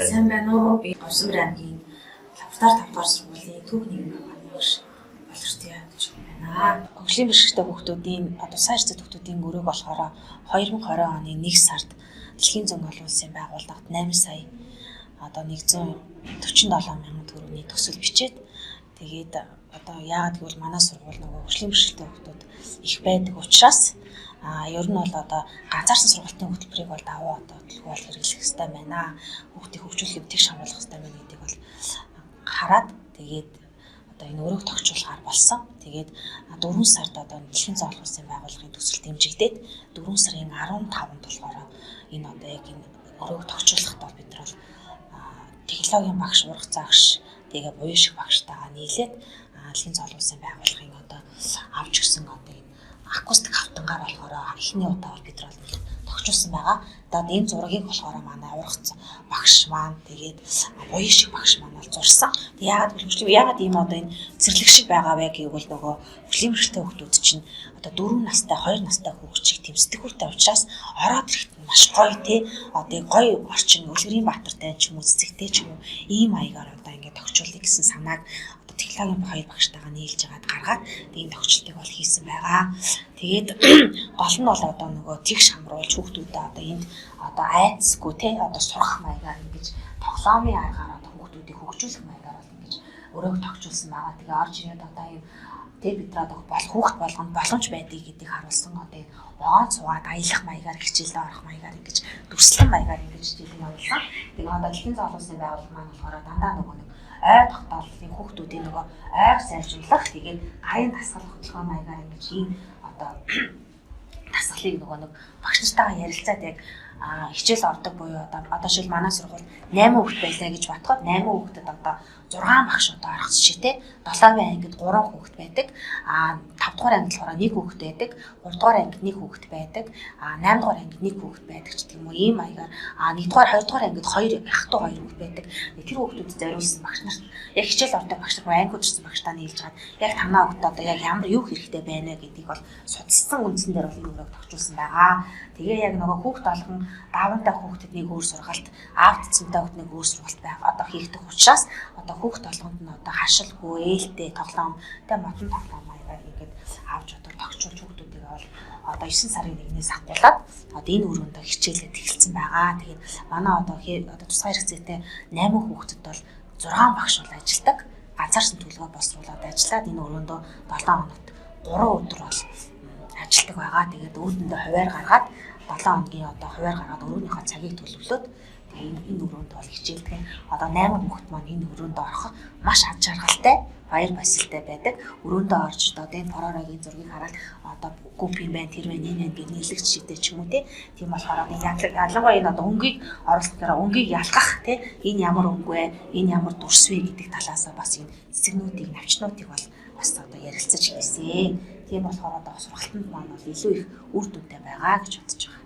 Сайн байна уу? Би Орсмөр аймгийн лаборатори 5 дугаар сургуулийн төв нэгэн багийн багш боловсролтой явж байна. Хөгжлийн бэрхшээлтэй хүүхдүүдийн тусгай эрсдэл хүүхдүүдийн өрөөг болохоор 2020 оны 1 сард Дэлхийн зан олон улсын байгууллагад 8 сая 147 мянган төгрөгийн төсөл бичээд тэгээд яагаад гэвэл манай сургууль нөгөө хөгжлийн бэрхшээлтэй хүүхдүүд их байдаг учраас ер нь бол ганцаарсан сургалтын хөтөлбөрийг бол даваа төлөвлөгөө бол хэрэглэх хэрэгтэй байна. Хүүхдийг хөгжүүлэхэд тэгш хамруулах хэрэгтэй байна гэдгийг бол хараад тэгээд энэ өрөөг тогтчуулахаар болсон. Тэгээд 4 сард Дэлхийн зан олон улсын байгууллагын төсөл дэмжигдээд 4 сарын 15-нд болохоор энэ яг энэ өрөөг тогтчуулахад бол бид нар технологийн багш, ургац загш, тэгээ буян шиг багштайгаа нийлээд Дэлхийн зан олон улсын байгууллагын авч өгсөн энэ акустик хавтангаар болохоор эхний удаа бол бид нар тогтчулсан байгаа. Одоо энэ зургийг болохоор манай ургац багш маань тэгээд буян шиг багш маань бол зурсан. Яагаад ийм энэ цэрлэг шиг байгаа вэ гэвэл нөгөө хөгжлийн бэрхшээлтэй хүүхдүүд чинь 4 настай, 2 настай хүүхчийг тэмцдэг хүртэй учраас ороод ирэхэд маш гоё гоё орчин Үлгэрийн Баатартай ч юм уу цэцэгтэй ч юм уу ийм маягаар ингээд тогтчуулъя гэсэн санааг технологийн хоёр багштайгаа нийлж байгаад гаргаад энэ тогтчлтыг бол хийсэн байгаа. Тэгээд гол нь бол нөгөө тэгш хамруулж хүүхдүүдэд энд айцгүй сурах маягаар ингэж тоглоомын аргаар хүүхдүүдийг хөгжүүлэх маягаар бол ингэж өрөөг тогтчулсан байгаа. Тэгээ орж ирээд ийм бид нар хүүхд болгонд боломж байдаг гэдгийг харуулсан вагон цугаад аялах маягаар хичээлдээ орох маягаар ингэж дүрслэн маягаар ингэж хичээлийг явуулсан. Тэгээ Дэлхийн зан олон улсын байгууллага маань болохоор дандаа нөгөө ой тогтооллын хүүхдүүдийн нөгөө ойг сайжруулах тэгээд гарын дасгал хөдөлгөөн маягаар ингэж ийм дасгалыг нөгөө багш нартайгаа ярилцаад яг хичээл ордог буюу шил манай сургууль 8 хүүхэд байлаа гэж батхад 8 хүүхдэд 6 багш орох жишээтэй 7-р ангид 3 хүүхэд байдаг. 5-р ангид болохоор 1 хүүхэд байдаг. 3-р ангид 1 хүүхэд байдаг. 8-р ангид 1 хүүхэд байдаг ч гэх юм уу ийм маягаар 1-р 2-р ангид 2 ах 2 хүүхэд байдаг. Тэр хүүхдүүдэд зориулсан багш нарт яг хичээл ордог багш нар анги удирсан багштаа нийлж гад яг танаа хүүхдэд яг ямар юу хэрэгтэй байна гэдгийг бол судалсан үндсэн дээр бол энэ өрөөг тогтчулсан байгаа. Тэгээ яг нөгөө хүүхд болгон давантай хүүхдэд нэг өөр сургалт, аавд цэмтэй хүүхдэд нэг өөр сургалт байх хийгдэх учраас хүүхд болгонд нь хашилгүй, ээлтэй тоглоом, мотон тоглоом маягаар ингээд авч тогтчулж хүүхдүүдийг бол 9 сарын 1-ээс ахгуулаад энэ өрөөнд хичээлээд эхэлсэн байгаа. Тэгээд манай тусгай хэрэгцээтэй 8 хүүхдэд бол 6 багш бол ажилладаг. Ганцаарсан төлөвлөгөө боловсруулаад ажиллаад энэ өрөөнд 7 хоногт 3 өдөр бол ажилладаг байгаа. Тэгээд өөдөндөө хуваар гаргаад 7 хоногийн хуваар гаргаад өрөөнийхөө цагийг төлөвлөөд энэ өрөөнд бол хичээлдэг. 8 хүүхэд маань энэ өрөөнд орох маш ад жаргалтай, баяр баясгалтай байдаг. Өрөөндөө орж энэ Форорогийн зургийг хараад гүпин байна, тэр байна, энэ гэж нийлэгч шидэ ч юм уу тийм болохоор ялангуяа энэ өнгийг оруулахаараа өнгийг ялгах энэ ямар өнг вэ, энэ ямар дүрс вэ гэдэг талаас бас энэ цэцэгнүүдийг, навчнуудыг бол бас ярилцаж хийсэн. Тийм болохоор сургалтанд маань илүү их үр дүнтэй байгаа гэж бодож байна.